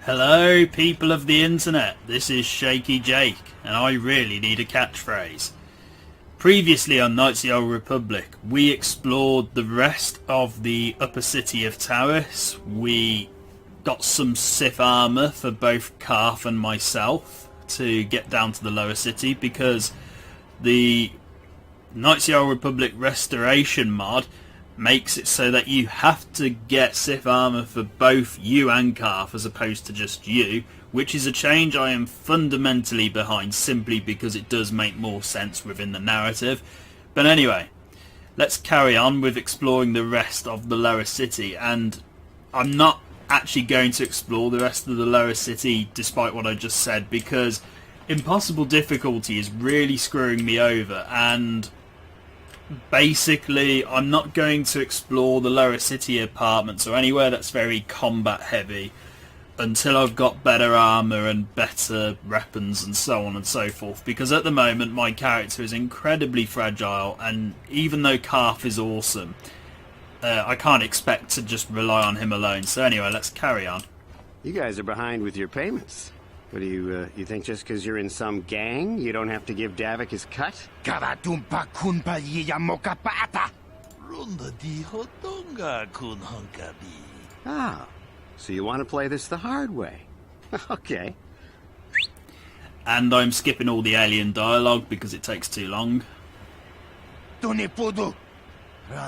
Hello, people of the internet. This is Shaky Jake, and I really need a catchphrase. Previously on Knights of the Old Republic, we explored the rest of the upper city of Taris. We got some Sith armour for both Carth and myself to get down to the lower city, because the Knights of the Old Republic Restoration mod makes it so that you have to get Sith armour for both you and Carth as opposed to just you, which is a change I am fundamentally behind simply because it does make more sense within the narrative. But anyway, let's carry on with exploring the rest of the lower city, and I'm not actually going to explore the rest of the lower city despite what I just said, because impossible difficulty is really screwing me over, and basically I'm not going to explore the lower city apartments or anywhere that's very combat heavy until I've got better armour and better weapons and so on and so forth, because at the moment my character is incredibly fragile, and even though Carth is awesome, I can't expect to just rely on him alone. So anyway, let's carry on. You guys are behind with your payments. What do you think just because you're in some gang, you don't have to give Davik his cut? Ah, so you want to play this the hard way. Okay. And I'm skipping all the alien dialogue because it takes too long. I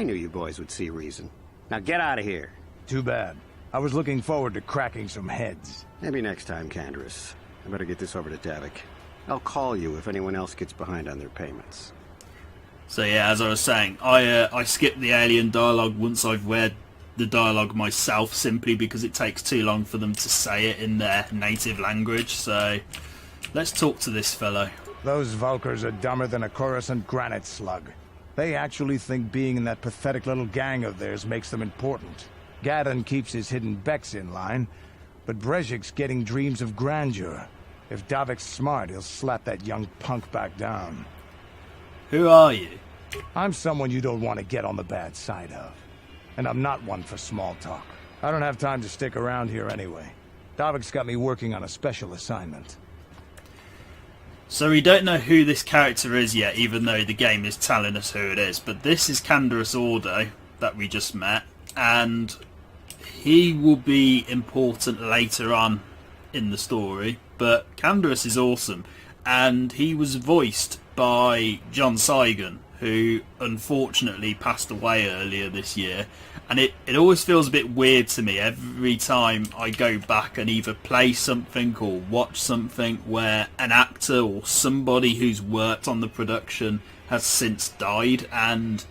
knew you boys would see reason. Now get out of here. Too bad. I was looking forward to cracking some heads. Maybe next time, Candaris. I better get this over to Davik. I'll call you if anyone else gets behind on their payments. So yeah, as I was saying, I skipped the alien dialogue once I've read the dialogue myself, simply because it takes too long for them to say it in their native language. So let's talk to this fellow. Those Vulkars are dumber than a Coruscant granite slug. They actually think being in that pathetic little gang of theirs makes them important. Gadon keeps his hidden Becks in line, but Brezhik's getting dreams of grandeur. If Davik's smart, he'll slap that young punk back down. Who are you? I'm someone you don't want to get on the bad side of. And I'm not one for small talk. I don't have time to stick around here anyway. Davik's got me working on a special assignment. So we don't know who this character is yet, even though the game is telling us who it is. But this is Candaris Ordo that we just met, and he will be important later on in the story. But Candaris is awesome, and he was voiced by John Saigon, who unfortunately passed away earlier this year. And it always feels a bit weird to me every time I go back and either play something or watch something where an actor or somebody who's worked on the production has since died, and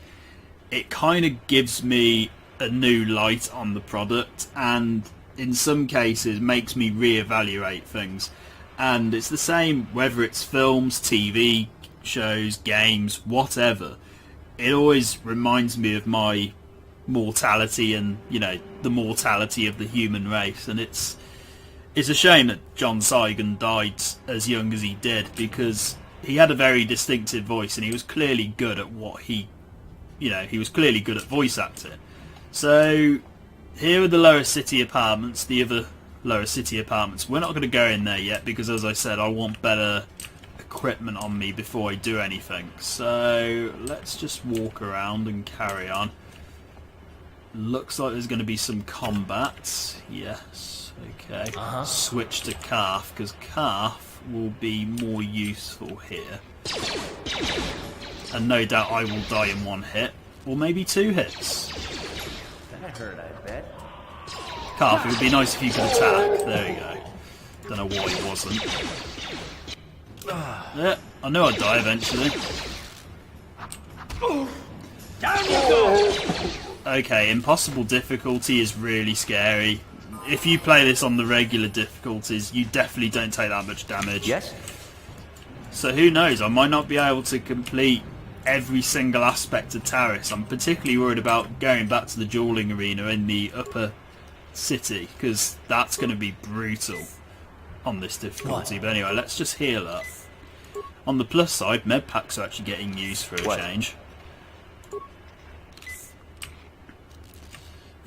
it kind of gives me a new light on the product, and in some cases makes me reevaluate things. And it's the same whether it's films, TV shows, games, whatever. It always reminds me of my mortality and, you know, the mortality of the human race, and it's a shame that John Saigon died as young as he did, because he had a very distinctive voice and he was clearly good at what he was clearly good at voice acting. So here are the lower city apartments, the other lower city apartments. We're not going to go in there yet because, as I said, I want better equipment on me before I do anything. So let's just walk around and carry on. Looks like there's going to be some combat. Yes. Okay. Switch to Carth, because Carth will be more useful here. And no doubt I will die in one hit, or maybe two hits. That hurt, I bet. Carth, it would be nice if you could attack. There you go. Don't know why he wasn't. Yeah, I knew I'd die eventually. Down you go! Okay, impossible difficulty is really scary. If you play this on the regular difficulties, you definitely don't take that much damage. Yes? So who knows, I might not be able to complete every single aspect of Taris. I'm particularly worried about going back to the dueling arena in the upper city, because that's going to be brutal on this difficulty. But anyway, let's just heal up. On the plus side, med packs are actually getting used for a change.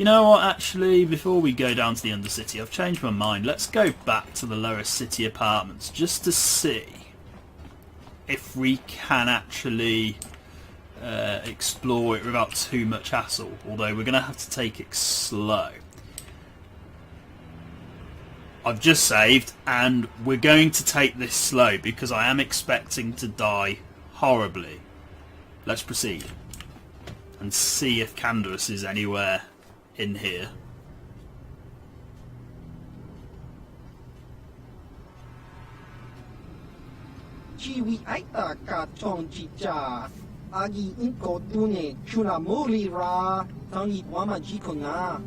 You know what, actually, before we go down to the Undercity, I've changed my mind. Let's go back to the lower city apartments just to see if we can actually explore it without too much hassle, although we're going to have to take it slow. I've just saved, and we're going to take this slow because I am expecting to die horribly. Let's proceed and see if Canderous is anywhere in here. Chiwi aita ka chong chicha. Agi inko tune chuna muli ra. Tangi wama jikona.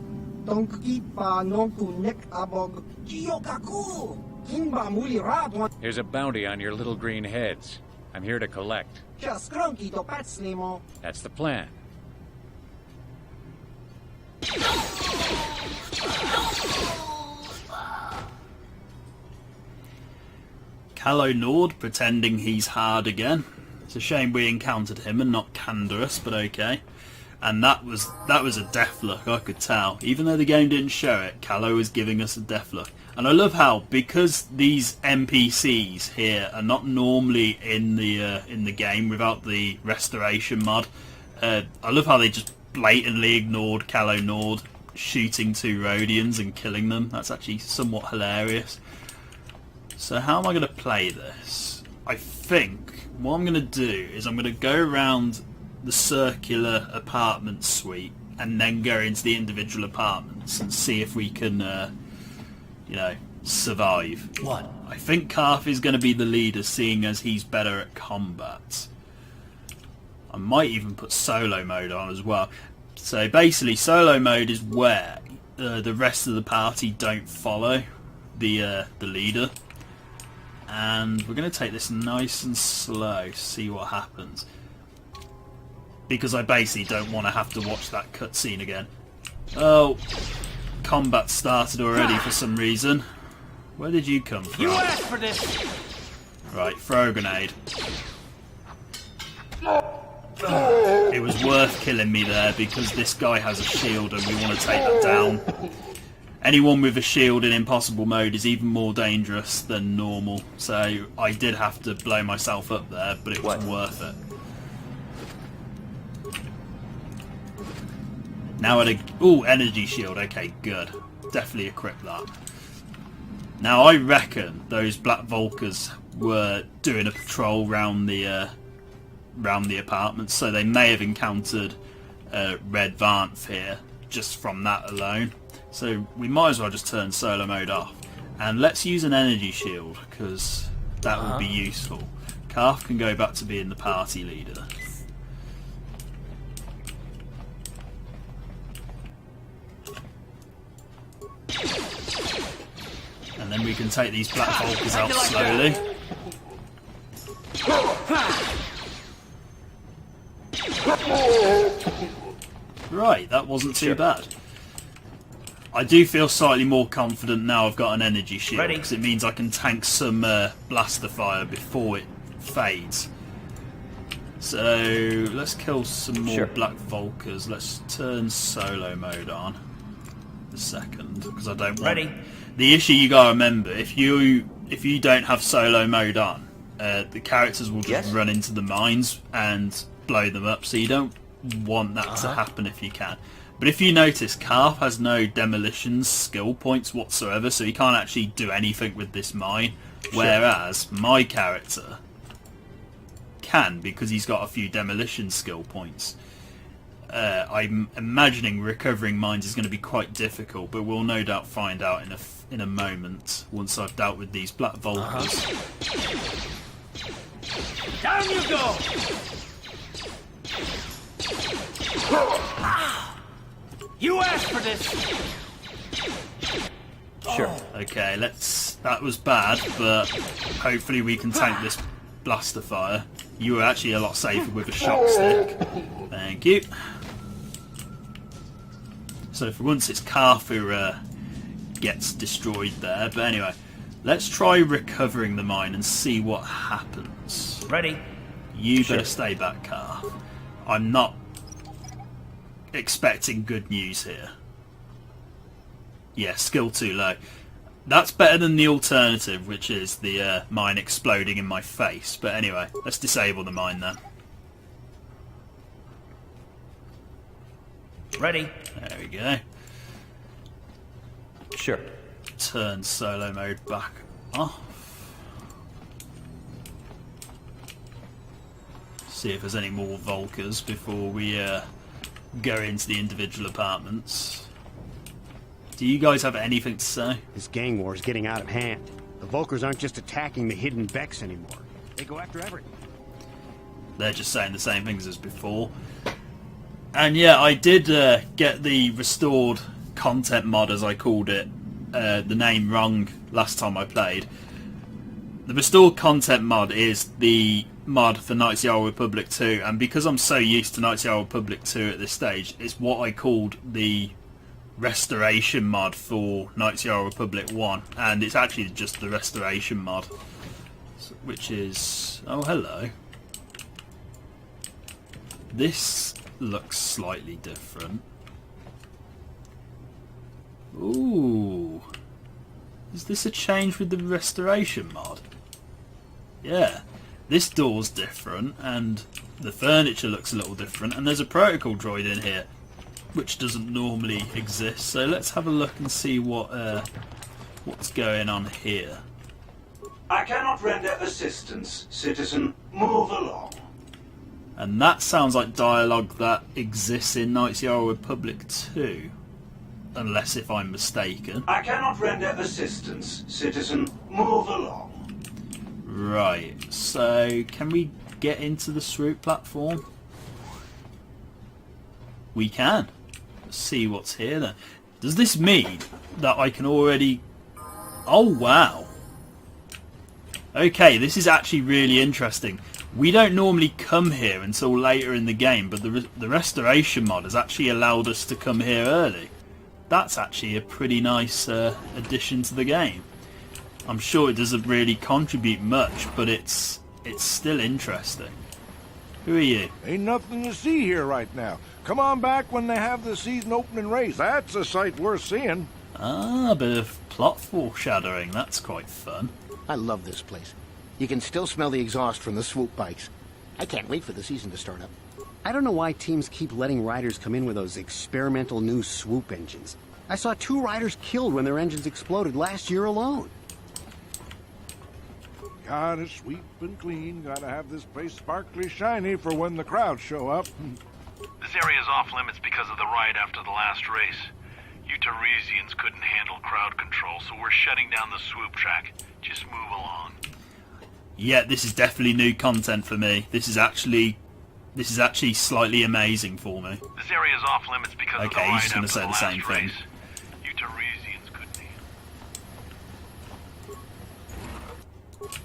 Donki pa nonku nek abog. Jiyokaku. Kimba muli ra. There's a bounty on your little green heads. I'm here to collect. Just grunky to patslimo. That's the plan. KotOR pretending he's hard again. It's a shame we encountered him and not Canderous, but okay. And that was a death look, I could tell. Even though the game didn't show it, KotOR was giving us a death look. And I love how, because these NPCs here are not normally in the game without the restoration mod, I love how they just blatantly ignored KotOR shooting 2 Rhodians and killing them. That's actually somewhat hilarious. So how am I going to play this? I think what I'm going to do is I'm going to go around the circular apartment suite and then go into the individual apartments and see if we can, you know, survive. What? I think Carth is going to be the leader, seeing as he's better at combat. I might even put solo mode on as well. So basically, solo mode is where the rest of the party don't follow the leader. And we're going to take this nice and slow, see what happens. Because I basically don't want to have to watch that cutscene again. Oh, combat started already for some reason. Where did you come from? You asked for this! Right, throw a grenade. It was worth killing me there because this guy has a shield and we want to take that down. Anyone with a shield in impossible mode is even more dangerous than normal, so I did have to blow myself up there, but it was worth it. Now at a... Ooh, energy shield, okay, good. Definitely equip that. Now I reckon those Black Volkers were doing a patrol round the apartments, so they may have encountered Red Vanth here, just from that alone. So we might as well just turn solo mode off. And let's use an energy shield, because that will be useful. Carth can go back to being the party leader. And then we can take these Black Volkers out slowly. Right, that wasn't too bad. I do feel slightly more confident now I've got an energy shield, because it means I can tank some blaster fire before it fades. So let's kill some more Black Volkers. Let's turn solo mode on a second, because I don't want... The issue you gotta remember, if you don't have solo mode on, the characters will just run into the mines and blow them up, so you don't want that to happen if you can. But if you notice, Carth has no demolition skill points whatsoever, so he can't actually do anything with this mine, whereas my character can, because he's got a few demolition skill points. I'm imagining recovering mines is going to be quite difficult, but we'll no doubt find out in a moment once I've dealt with these Black Volkers. Down you go! You asked for this! Sure. Okay, that was bad, but hopefully we can tank this blaster fire. You were actually a lot safer with a shock stick. Thank you. So for once it's Carth who gets destroyed there, but anyway, let's try recovering the mine and see what happens. Ready? You better stay back, Carth. I'm not expecting good news here. Yeah, skill too low. That's better than the alternative, which is the mine exploding in my face. But anyway, let's disable the mine then. Ready? There we go. Sure. Turn solo mode back off. See if there's any more Volkers before we go into the individual apartments. Do you guys have anything to say? This gang war is getting out of hand. The Volkers aren't just attacking the hidden Becks anymore. They go after everything. They're just saying the same things as before. And yeah, I did get the restored content mod, as I called it, the name wrong last time I played. The restored content mod is the mod for Knights of the Old Republic 2, and because I'm so used to Knights of the Old Republic 2 at this stage, it's what I called the restoration mod for Knights of the Old Republic 1, and it's actually just the restoration mod, which is... oh, hello. This looks slightly different. Ooh. Is this a change with the restoration mod? Yeah. This door's different, and the furniture looks a little different, and there's a protocol droid in here, which doesn't normally exist. So let's have a look and see what's going on here. I cannot render assistance, citizen. Move along. And that sounds like dialogue that exists in Knights of the Old Republic 2. Unless if I'm mistaken. I cannot render assistance, citizen. Move along. Right, so can we get into the swoop platform? We can. Let's see what's here then. Does this mean that I can already... oh wow. Okay, this is actually really interesting. We don't normally come here until later in the game, but the restoration mod has actually allowed us to come here early. That's actually a pretty nice addition to the game. I'm sure it doesn't really contribute much, but it's still interesting. Who are you? Ain't nothing to see here right now. Come on back when they have the season opening race. That's a sight worth seeing. Ah, a bit of plot foreshadowing. That's quite fun. I love this place. You can still smell the exhaust from the swoop bikes. I can't wait for the season to start up. I don't know why teams keep letting riders come in with those experimental new swoop engines. I saw 2 riders killed when their engines exploded last year alone. Gotta sweep and clean. Gotta have this place sparkly shiny for when the crowds show up. This area is off limits because of the riot after the last race. You Tarisians couldn't handle crowd control, so we're shutting down the swoop track. Just move along. Yeah, this is definitely new content for me. This is actually slightly amazing for me. This area is off limits because of the Okay, he's riot just going to after say the the last same thing. race. You Tarisians couldn't handle.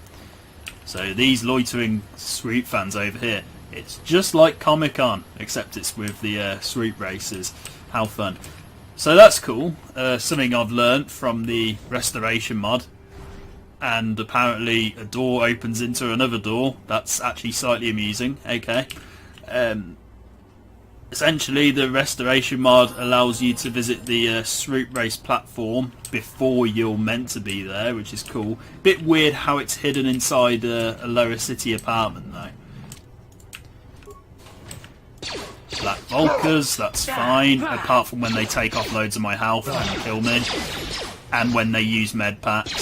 So these loitering swoop fans over here, it's just like Comic-Con, except it's with the swoop races. How fun. So that's cool. Something I've learnt from the restoration mod. And apparently a door opens into another door. That's actually slightly amusing. Okay. Essentially, the restoration mod allows you to visit the swoop race platform before you're meant to be there, which is cool. Bit weird how it's hidden inside a lower city apartment, though. Black Volkers, that's fine, apart from when they take off loads of my health and kill me. And when they use med packs.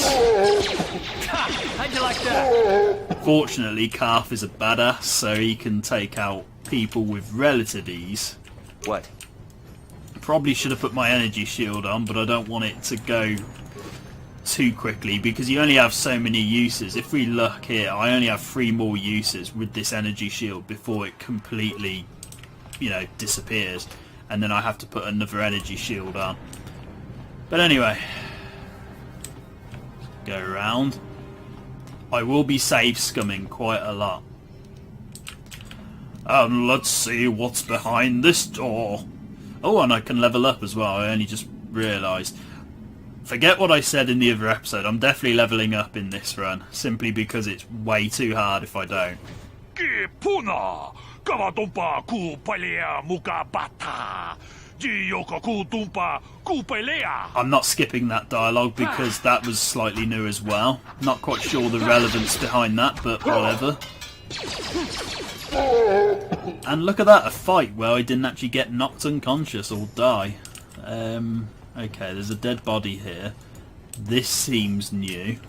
How'd you like that? Fortunately, Carth is a badass, so he can take out people with relative ease. What? Probably should have put my energy shield on, but I don't want it to go too quickly because you only have so many uses. If we look here, I only have 3 more uses with this energy shield before it completely, disappears. And then I have to put another energy shield on. But anyway, go around. I will be save scumming quite a lot. Let's see what's behind this door. Oh, and I can level up as well. I only just realised. Forget what I said in the other episode. I'm definitely levelling up in this run, simply because it's way too hard if I don't. I'm not skipping that dialogue because that was slightly new as well. Not quite sure the relevance behind that, but whatever. And look at that, a fight where I didn't actually get knocked unconscious or die. Okay, there's a dead body here. This seems new.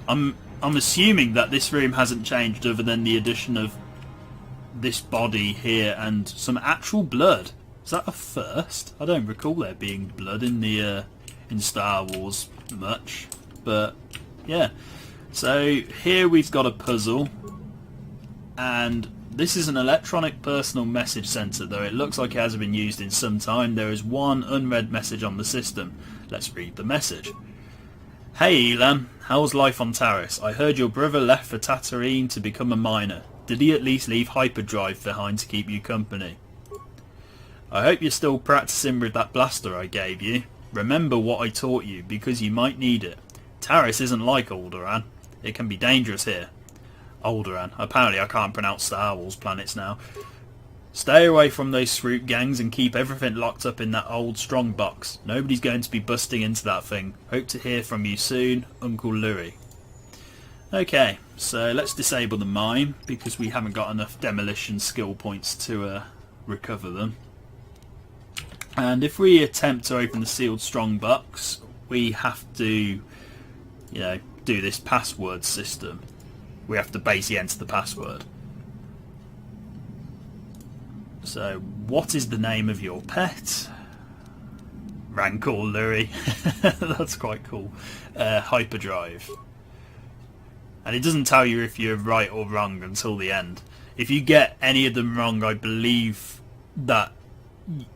I'm assuming that this room hasn't changed other than the addition of this body here and some actual blood. Is that a first? I don't recall there being blood in the in Star Wars much, but yeah. So here we've got a puzzle, and this is an electronic personal message sensor, though it looks like it hasn't been used in some time. There is one unread message on the system. Let's read the message. Hey Elam, how's life on Taris? I heard your brother left for Tatooine to become a miner. Did he at least leave hyperdrive behind to keep you company? I hope you're still practicing with that blaster I gave you. Remember what I taught you, because you might need it. Taris isn't like Alderaan. It can be dangerous here. Alderaan. Apparently I can't pronounce Star Wars planets now. Stay away from those swoop gangs and keep everything locked up in that old strong box. Nobody's going to be busting into that thing. Hope to hear from you soon, Uncle Louie. Okay, so let's disable the mine because we haven't got enough demolition skill points to recover them. And if we attempt to open the sealed strong box, we have to, you know, do this password system. We have to basically enter the password. So, what is the name of your pet? Rancor Louie. That's quite cool. Hyperdrive. And it doesn't tell you if you're right or wrong until the end. If you get any of them wrong, I believe that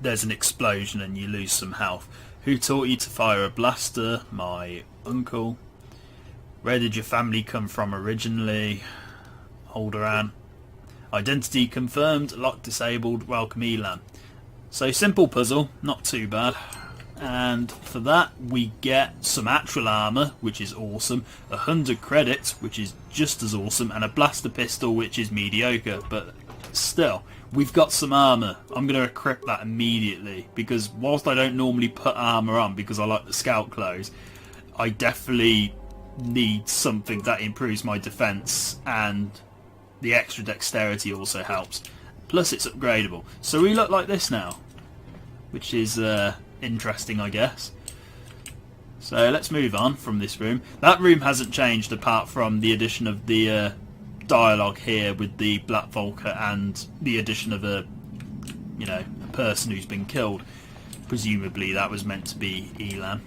there's an explosion and you lose some health. Who taught you to fire a blaster? My uncle. Where did your family come from originally? Alderaan. Identity confirmed, lock disabled, welcome Elam. So simple puzzle, not too bad. And for that we get some actual armour, which is awesome, 100 credits, which is just as awesome, and a blaster pistol, which is mediocre, but still, we've got some armour. I'm going to equip that immediately, because whilst I don't normally put armour on because I like the scout clothes, I definitely need something that improves my defence, and the extra dexterity also helps. Plus it's upgradable. So we look like this now, which is interesting, I guess. So let's move on from this room. That room hasn't changed apart from the addition of the dialogue here with the Black Vulcan and the addition of a person who's been killed. Presumably that was meant to be Elam.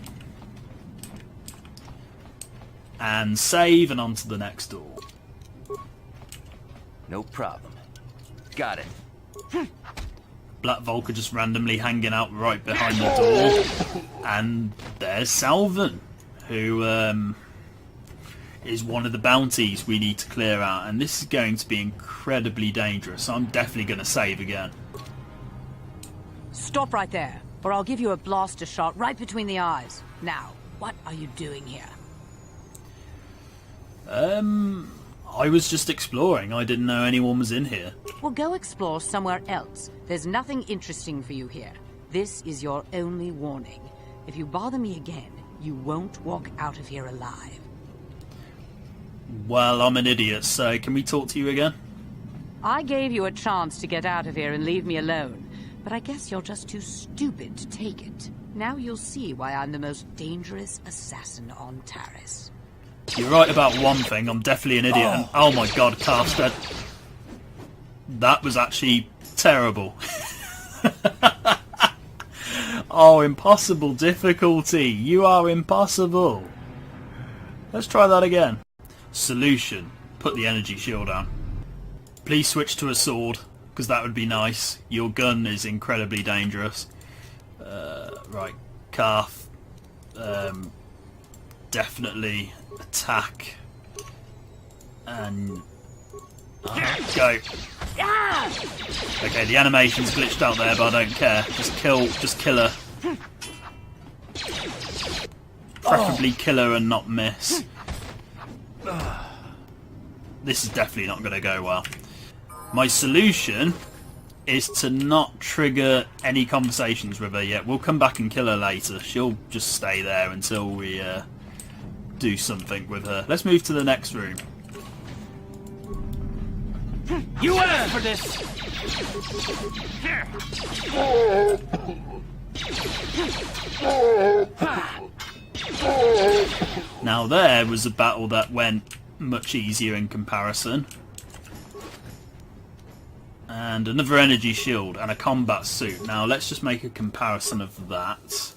And save and on to the next door. No problem. Got it. Black Vulcan just randomly hanging out right behind the door. And there's Salvan, who is one of the bounties we need to clear out. And this is going to be incredibly dangerous. So I'm definitely going to save again. Stop right there, or I'll give you a blaster shot right between the eyes. Now, what are you doing here? I was just exploring. I didn't know anyone was in here. Well, go explore somewhere else. There's nothing interesting for you here. This is your only warning. If you bother me again, you won't walk out of here alive. Well, I'm an idiot, so can we talk to you again? I gave you a chance to get out of here and leave me alone, but I guess you're just too stupid to take it. Now you'll see why I'm the most dangerous assassin on Taris. You're right about one thing, I'm definitely an idiot, and oh my god, Carth's dead. That was actually terrible. Oh, impossible difficulty. You are impossible. Let's try that again. Solution. Put the energy shield on. Please switch to a sword, because that would be nice. Your gun is incredibly dangerous. Right, Carth. Definitely attack. And... go. Okay, the animation's glitched out there, but I don't care. Just kill her. Preferably kill her and not miss. This is definitely not going to go well. My solution is to not trigger any conversations with her yet. We'll come back and kill her later. She'll just stay there until we do something with her. Let's move to the next room. You asked for this! Now there was a battle that went much easier in comparison. And another energy shield and a combat suit. Now let's just make a comparison of that.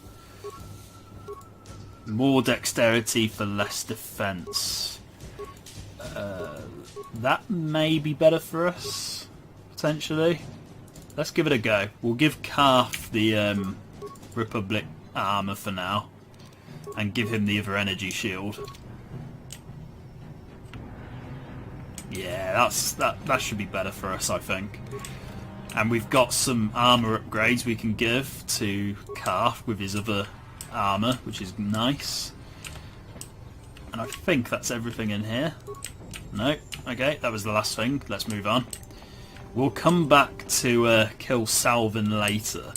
More dexterity for less defense. That may be better for us, potentially. Let's give it a go. We'll give Carth the Republic armor for now, and give him the other energy shield. Yeah, that should be better for us, I think. And we've got some armor upgrades we can give to Carth with his other armor, which is nice. And I think that's everything in here. No, okay, that was the last thing. Let's move on. We'll come back to kill Salvin later.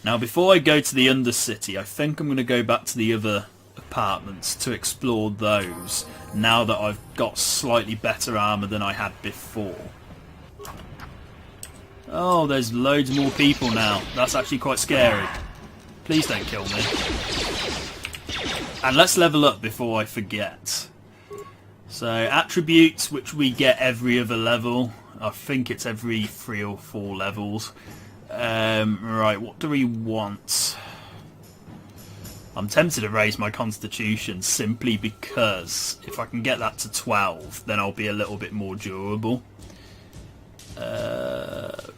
Now, before I go to the Undercity, I think I'm going to go back to the other apartments to explore those, now that I've got slightly better armour than I had before. Oh, there's loads more people now. That's actually quite scary. Please don't kill me. And let's level up before I forget. So, attributes, which we get every other level. I think it's every 3 or 4 levels. Right, what do we want? I'm tempted to raise my constitution simply because if I can get that to 12, then I'll be a little bit more durable.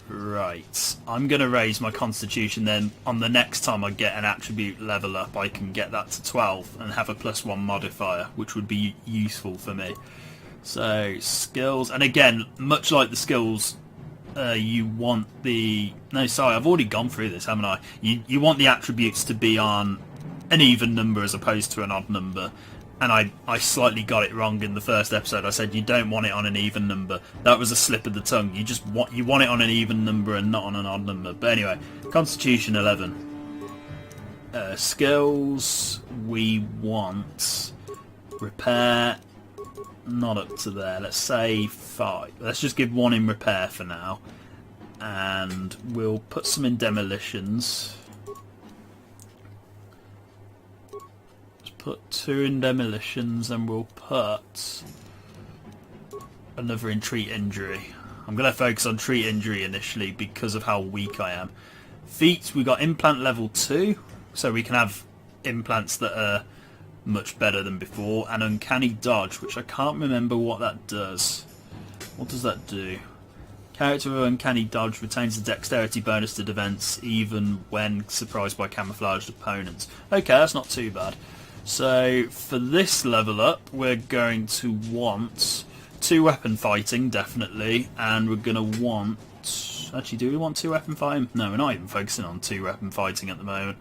Right, I'm going to raise my constitution, then on the next time I get an attribute level up I can get that to 12 and have a +1 modifier, which would be useful for me. So skills, and again, much like the skills, you want the... No, sorry, I've already gone through this, haven't I? You want the attributes to be on an even number as opposed to an odd number. And I slightly got it wrong in the first episode. I said you don't want it on an even number. That was a slip of the tongue. You want it on an even number and not on an odd number. But anyway, Constitution 11. Skills, we want repair, not up to there. Let's say 5. Let's just give 1 in repair for now. And we'll put some in demolitions. Put 2 in demolitions, and we'll put another in treat injury. I'm going to focus on treat injury initially because of how weak I am. Feats, we got implant level 2, so we can have implants that are much better than before, and uncanny dodge, which I can't remember what that does. What does that do? Character with uncanny dodge retains the dexterity bonus to defense even when surprised by camouflaged opponents. Okay, that's not too bad. So for this level up, we're going to want 2 weapon fighting, definitely, and we're going to want... Actually, do we want 2 weapon fighting? No, we're not even focusing on 2 weapon fighting at the moment.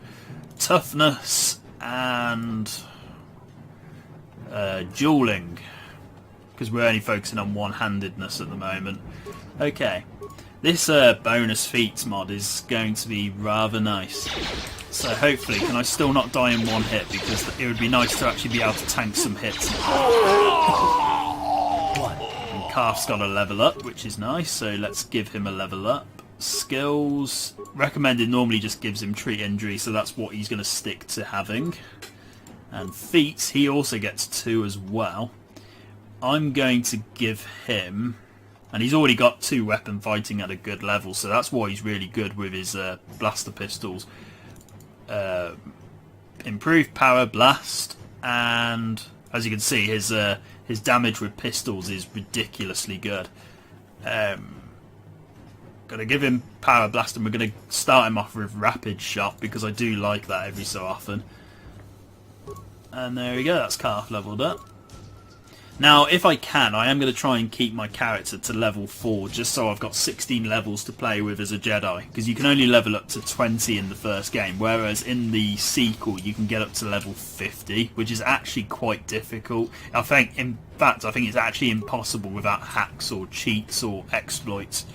Toughness and dueling, because we're only focusing on one-handedness at the moment. Okay, this bonus feats mod is going to be rather nice. So hopefully, can I still not die in 1 hit, because it would be nice to actually be able to tank some hits. And Carth's got a level up, which is nice, so let's give him a level up. Skills, recommended normally just gives him treat injury, so that's what he's going to stick to having. And feats, he also gets 2 as well. I'm going to give him... And he's already got 2 weapon fighting at a good level, so that's why he's really good with his blaster pistols. Improved power blast, and as you can see, his damage with pistols is ridiculously good. Gonna give him power blast, and we're gonna start him off with rapid shot because I do like that every so often. And there we go, that's Carth leveled up. Now, if I can, I am going to try and keep my character to level 4, just so I've got 16 levels to play with as a Jedi, because you can only level up to 20 in the first game, whereas in the sequel you can get up to level 50, which is actually quite difficult. In fact, I think it's actually impossible without hacks or cheats or exploits.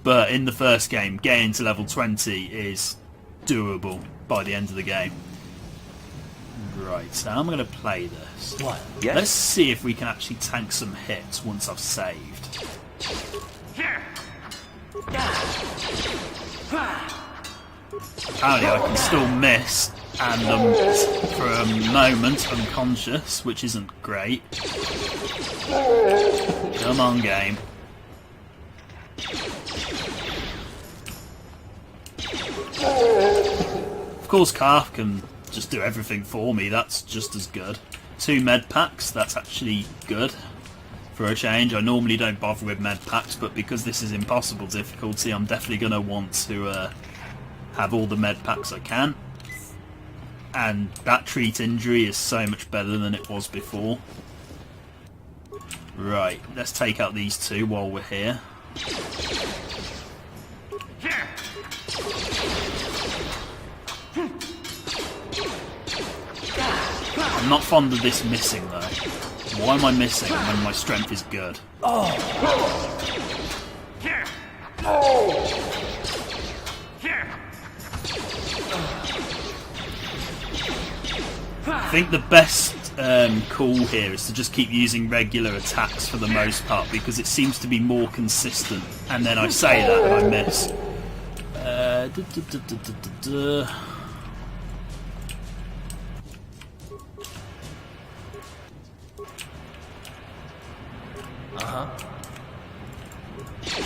But in the first game, getting to level 20 is doable by the end of the game. Right, so I'm going to play this. What? Yes? Let's see if we can actually tank some hits once I've saved. Apparently I can still miss, and for a moment unconscious, which isn't great. Come on, game. Of course, Carth can just do everything for me. That's just as good. 2 med packs. That's actually good for a change. I normally don't bother with med packs, but because this is impossible difficulty, I'm definitely going to want to have all the med packs I can. And that treat injury is so much better than it was before. Right, let's take out these 2 while we're here. I'm not fond of this missing though. Why am I missing when my strength is good? I think the best call here is to just keep using regular attacks for the most part, because it seems to be more consistent. And then I say that and I miss.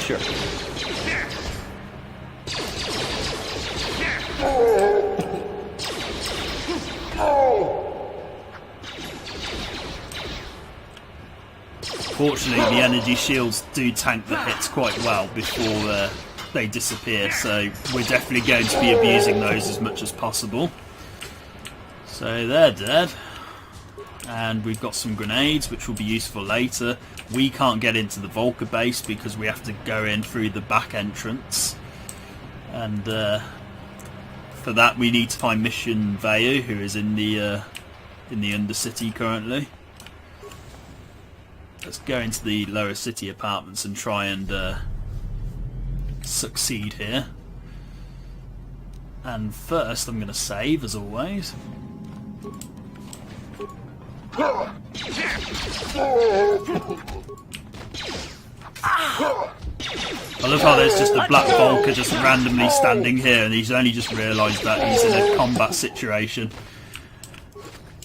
Sure. Fortunately, the energy shields do tank the hits quite well before they disappear, so we're definitely going to be abusing those as much as possible. So they're dead. And we've got some grenades, which will be useful later. We can't get into the Volker base because we have to go in through the back entrance. And for that we need to find Mission Vayu, who is in the Undercity currently. Let's go into the lower city apartments and try and succeed here. And first I'm going to save, as always. I love how there's just a black Volker just randomly standing here, and he's only just realised that he's in a combat situation.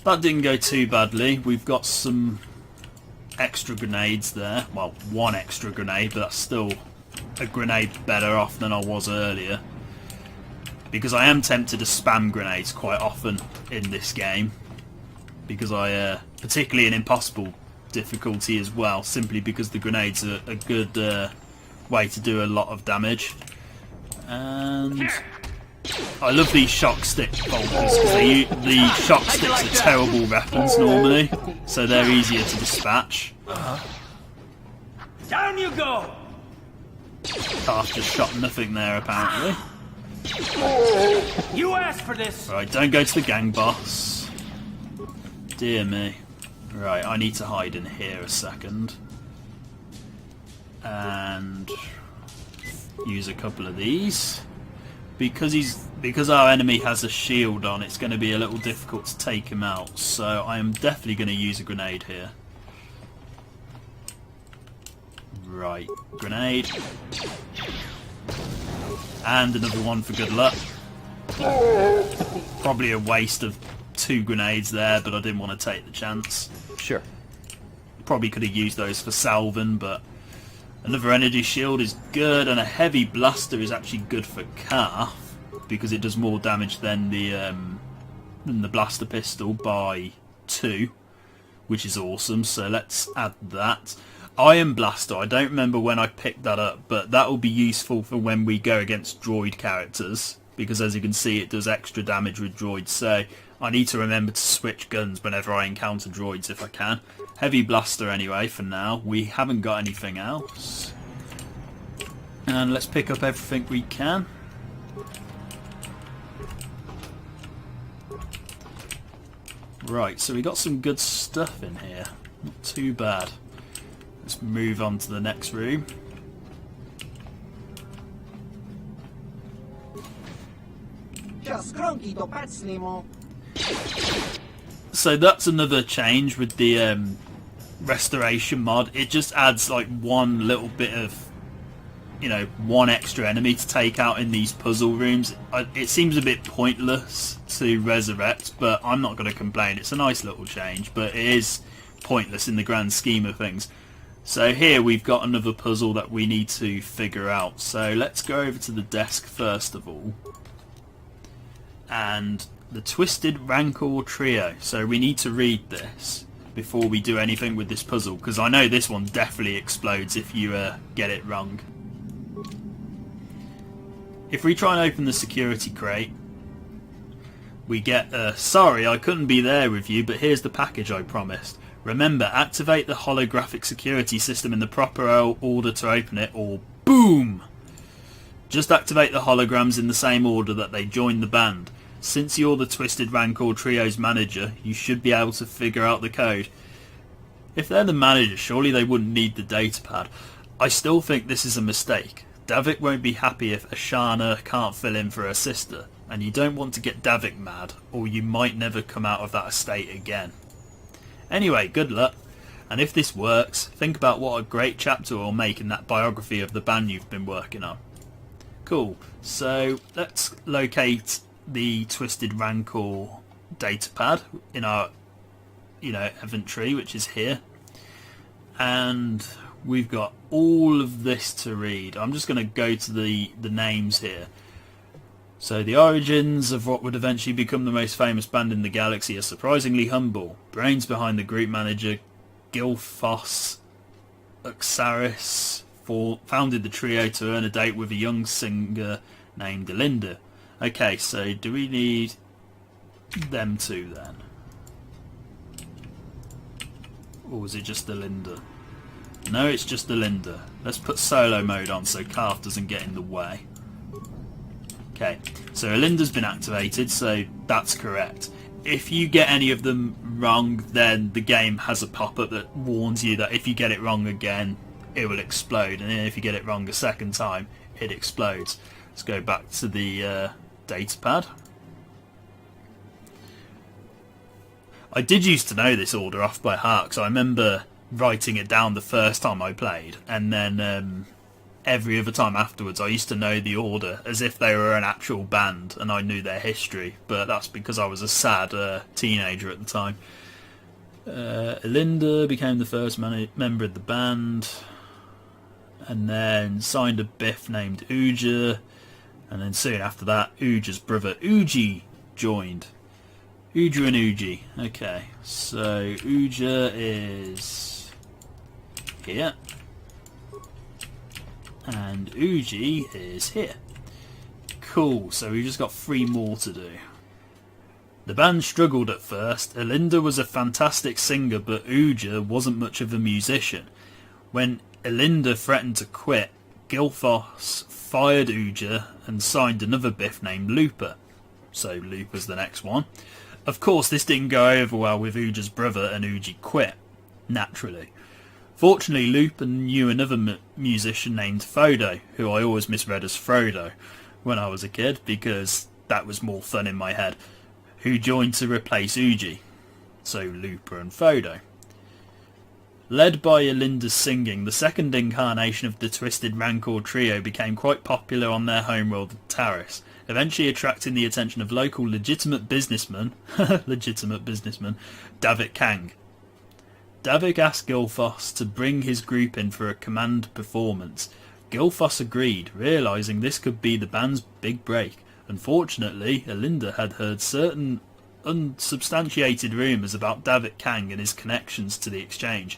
That didn't go too badly. We've got some extra grenades there. Well, 1 extra grenade, but that's still a grenade better off than I was earlier. Because I am tempted to spam grenades quite often in this game. Because particularly in impossible difficulty as well, simply because the grenades are a good way to do a lot of damage. And I love these shock stick bolters, because the shock sticks are terrible weapons normally, so they're easier to dispatch. Down you go! Carth just shot nothing there apparently. You asked for this! Right, don't go to the gang boss. Dear me. Right, I need to hide in here a second. And use a couple of these. Because our enemy has a shield on, it's going to be a little difficult to take him out. So I am definitely going to use a grenade here. Right, grenade. And another one for good luck. Probably a waste of 2 grenades there, but I didn't want to take the chance. Sure. Probably could have used those for salvin, but another energy shield is good, and a heavy blaster is actually good for Carth because it does more damage than the blaster pistol by 2, which is awesome. So let's add that. Iron Blaster, I don't remember when I picked that up, but that will be useful for when we go against droid characters, because as you can see it does extra damage with droids, so I need to remember to switch guns whenever I encounter droids if I can. Heavy Blaster anyway for now. We haven't got anything else. And let's pick up everything we can. Right, so we got some good stuff in here. Not too bad. Let's move on to the next room. So that's another change with the restoration mod. It just adds like one little bit of, one extra enemy to take out in these puzzle rooms. It seems a bit pointless to resurrect, but I'm not going to complain. It's a nice little change, but it is pointless in the grand scheme of things. So here we've got another puzzle that we need to figure out. So let's go over to the desk first of all. And the Twisted Rancor Trio. So we need to read this before we do anything with this puzzle, because I know this one definitely explodes if you get it wrong. If we try and open the security crate, we get sorry I couldn't be there with you, but here's the package I promised. Remember, activate the holographic security system in the proper order to open it, or boom! Just activate the holograms in the same order that they join the band. Since you're the Twisted Rancor Trio's manager, you should be able to figure out the code. If they're the manager, surely they wouldn't need the datapad. I still think this is a mistake. Davik won't be happy if Ashana can't fill in for her sister, and you don't want to get Davik mad, or you might never come out of that estate again. Anyway, good luck, and if this works, think about what a great chapter we'll make in that biography of the band you've been working on. Cool, so let's locate the Twisted Rancor datapad in our, event tree, which is here, and we've got all of this to read. I'm just going to go to the names here. So the origins of what would eventually become the most famous band in the galaxy are surprisingly humble. Brains behind the group manager Gilfos Uxaris founded the trio to earn a date with a young singer named Linda. Okay, so do we need them two then? Or was it just the Linda? No, it's just the Linda. Let's put solo mode on so Carth doesn't get in the way. Okay, so Linda's been activated, so that's correct. If you get any of them wrong, then the game has a pop-up that warns you that if you get it wrong again, it will explode, and then if you get it wrong a second time, it explodes. Let's go back to the datapad. I did used to know this order off by heart, because I remember writing it down the first time I played, and then every other time afterwards I used to know the order as if they were an actual band and I knew their history, but that's because I was a sad teenager at the time. Linda became the first member of the band, and then signed a biff named Uja, and then soon after that Uja's brother Uji joined. Uja and Uji. Okay, so Uja is here, and Uji is here. Cool, so we've just got 3 more to do. The band struggled at first. Elinda was a fantastic singer, but Uja wasn't much of a musician. When Elinda threatened to quit, Gilfos fired Uja and signed another biff named Looper. So Looper's the next one. Of course, this didn't go over well with Uja's brother, and Uji quit. Naturally. Fortunately, Looper knew another musician named Frodo, who I always misread as Frodo when I was a kid, because that was more fun in my head, who joined to replace Uji. So Looper and Frodo. Led by Elinda's singing, the second incarnation of the Twisted Rancor Trio became quite popular on their homeworld of Taris, eventually attracting the attention of local legitimate businessman Davik Kang. Davik asked Gilfos to bring his group in for a command performance. Gilfos agreed, realising this could be the band's big break. Unfortunately, Elinda had heard certain unsubstantiated rumours about Davik Kang and his connections to the exchange.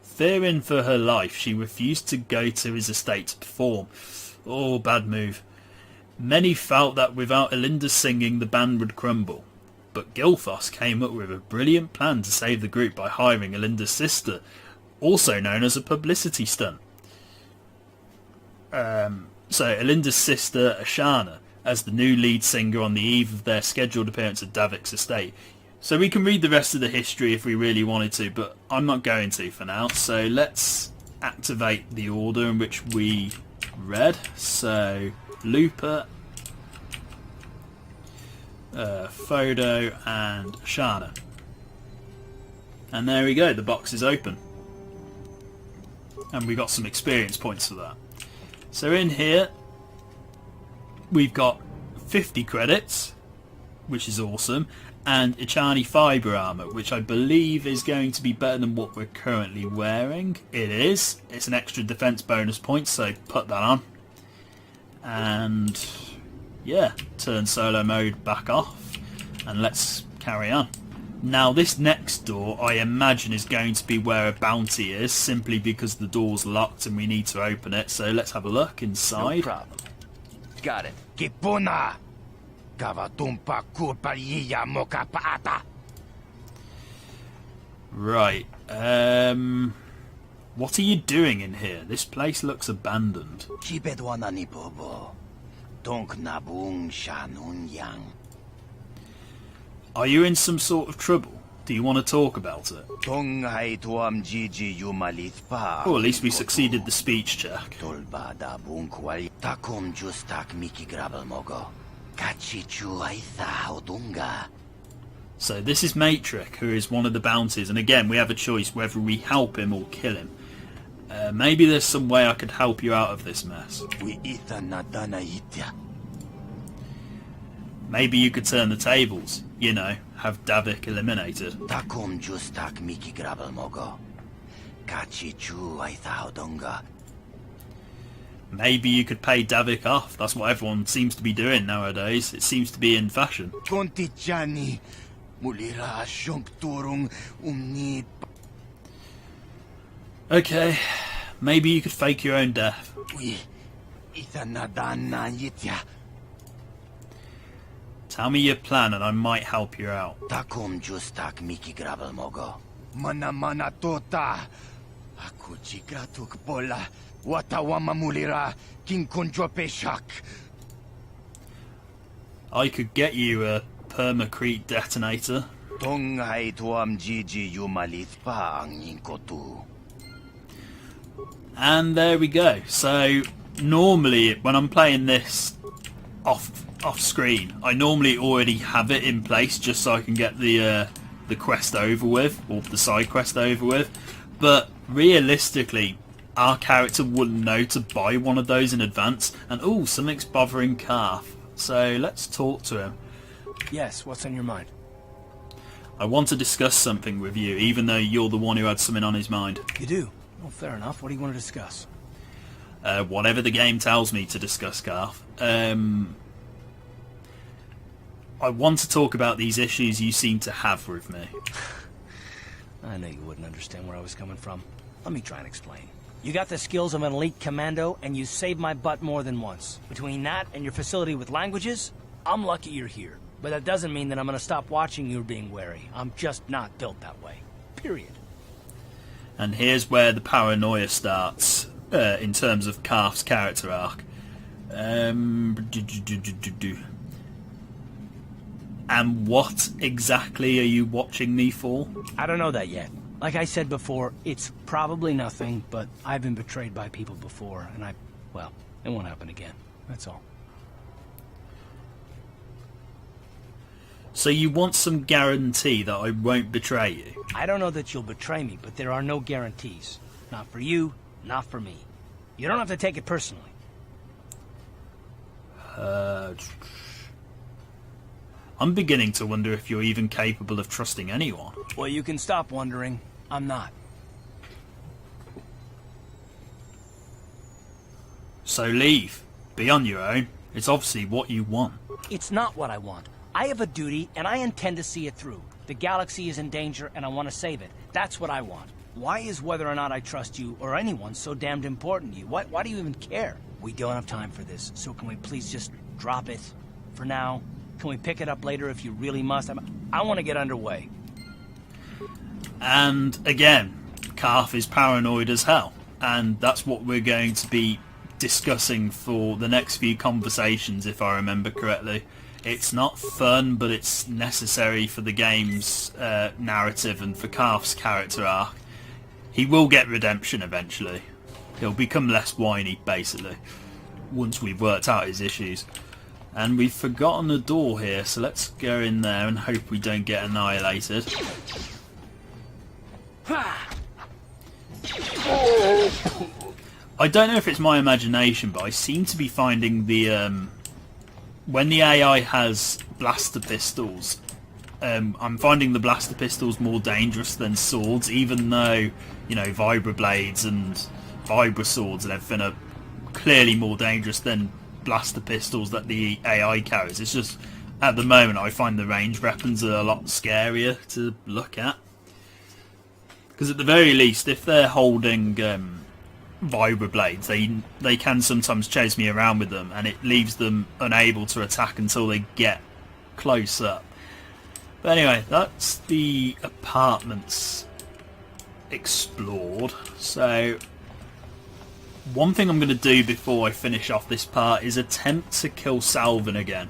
Fearing for her life, she refused to go to his estate to perform. Oh, bad move. Many felt that without Elinda's singing, the band would crumble. But Gilfos came up with a brilliant plan to save the group by hiring Elinda's sister, also known as a publicity stunt. So Elinda's sister, Ashana, as the new lead singer on the eve of their scheduled appearance at Davik's estate. So we can read the rest of the history if we really wanted to, but I'm not going to for now. So let's activate the order in which we read. So Looper, Photo and Shana. And there we go, the box is open. And we got some experience points for that. So in here, we've got 50 credits, which is awesome, and Ichani fibre armour, which I believe is going to be better than what we're currently wearing. It is. It's an extra defence bonus point, so put that on. And yeah, turn solo mode back off, and let's carry on. Now this next door I imagine is going to be where a bounty is, simply because the door's locked and we need to open it, so let's have a look inside. No problem. Got it. Kipuna! Kavatumpa kurpaliya mokapaata! Right, what are you doing in here? This place looks abandoned. Chibedwana ni bobo. Donk nabung shanun yang. Are you in some sort of trouble? Do you want to talk about it? Tong hai tuam gigi yumalithpa. Oh, at least we succeeded the speech check. Tolbada bunkwali. Takum justak miki grabel mogo. Kachichu aitha hodunga. So this is Matrick, who is one of the bounties, and again we have a choice whether we help him or kill him. Maybe there's some way I could help you out of this mess. Maybe you could turn the tables, you know, have Davik eliminated. Takum justak miki grabel mogo. Kachichu aitha hodunga. Maybe you could pay Davik off. That's what everyone seems to be doing nowadays. It seems to be in fashion. Kontichani mulira turung umni. Okay, maybe you could fake your own death. Tell me your plan and I might help you out. Takum justak miki grabel mogo. Mana mana tota! Aku jigratuk bola. Watawama mulira king konjope shak. I could get you a permacrete detonator. Tong hai tuam gigi yumalithpa ang inkotu. And there we go. So normally when I'm playing this off screen, I normally already have it in place just so I can get the quest over with, or the side quest over with. But realistically, our character wouldn't know to buy one of those in advance. And oh, something's bothering Carth. So let's talk to him. Yes, what's on your mind? I want to discuss something with you, even though you're the one who had something on his mind. You do? Well, fair enough. What do you want to discuss? Whatever the game tells me to discuss, Carth. I want to talk about these issues you seem to have with me. I knew you wouldn't understand where I was coming from. Let me try and explain. You got the skills of an elite commando, and you saved my butt more than once. Between that and your facility with languages, I'm lucky you're here. But that doesn't mean that I'm going to stop watching you being wary. I'm just not built that way. Period. And here's where the paranoia starts, in terms of Carth's character arc. And what exactly are you watching me for? I don't know that yet. Like I said before, it's probably nothing, but I've been betrayed by people before, and well, it won't happen again. That's all. So you want some guarantee that I won't betray you? I don't know that you'll betray me, but there are no guarantees. Not for you, not for me. You don't have to take it personally. I'm beginning to wonder if you're even capable of trusting anyone. Well, you can stop wondering. I'm not. So leave. Be on your own. It's obviously what you want. It's not what I want. I have a duty, and I intend to see it through. The galaxy is in danger, and I want to save it. That's what I want. Why is whether or not I trust you, or anyone, so damned important to you? Why do you even care? We don't have time for this, so can we please just drop it? For now, can we pick it up later if you really must? I want to get underway. And again, Carth is paranoid as hell. And that's what we're going to be discussing for the next few conversations, if I remember correctly. It's not fun, but it's necessary for the game's narrative and for Carth's character arc. He will get redemption eventually. He'll become less whiny, basically, once we've worked out his issues. And we've forgotten a door here, so let's go in there and hope we don't get annihilated. I don't know if it's my imagination, but I seem to be finding the when the AI has blaster pistols, I'm finding the blaster pistols more dangerous than swords, even though, you know, vibroblades and vibra swords and everything are clearly more dangerous than blaster pistols that the AI carries. It's just, at the moment, I find the ranged weapons are a lot scarier to look at. Because at the very least, if they're holding vibroblades, they can sometimes chase me around with them, and it leaves them unable to attack until they get close up. But anyway, that's the apartments explored. So one thing I'm going to do before I finish off this part is attempt to kill Salvin again,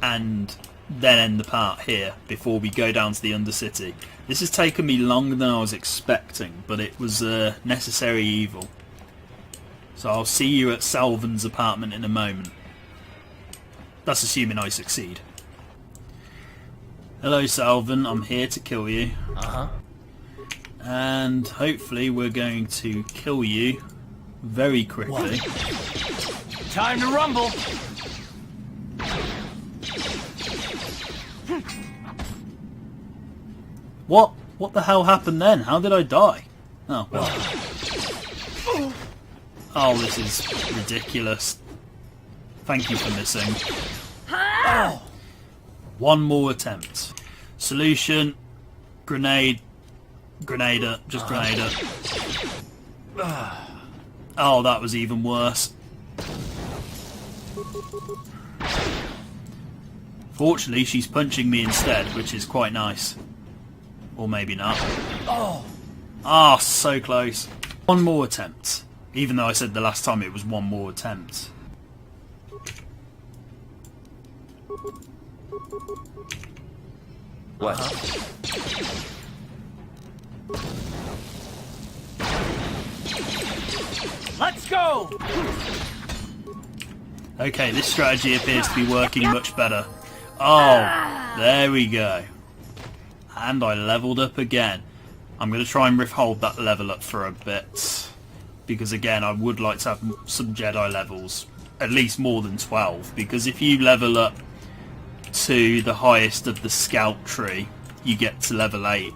and then end the part here before we go down to the Undercity. This has taken me longer than I was expecting, but it was a necessary evil. So I'll see you at Salvin's apartment in a moment. That's assuming I succeed. Hello Salvin, I'm here to kill you. And hopefully we're going to kill you very quickly. Time to rumble! What? What the hell happened then? How did I die? Oh, well. Oh, this is ridiculous. Thank you for missing. Oh. One more attempt. Solution. Grenade. Grenader. Just Grenader. Oh, that was even worse. Fortunately, she's punching me instead, which is quite nice. Or maybe not. Oh! Ah, so close. One more attempt. Even though I said the last time it was one more attempt. What? Let's go! Okay, this strategy appears to be working much better. Oh, there we go. And I leveled up again. I'm going to try and hold that level up for a bit. Because again, I would like to have some Jedi levels. At least more than 12. Because if you level up to the highest of the scout tree, you get to level 8.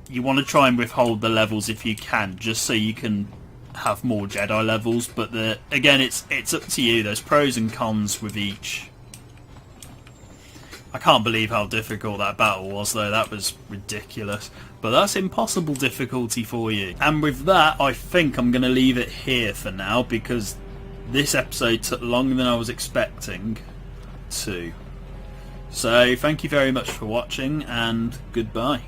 You want to try and withhold the levels if you can, just so you can have more Jedi levels. But again, it's up to you. There's pros and cons with each. I can't believe how difficult that battle was, though. That was ridiculous. But that's impossible difficulty for you. And with that, I think I'm going to leave it here for now, because this episode took longer than I was expecting to. So, thank you very much for watching, and goodbye.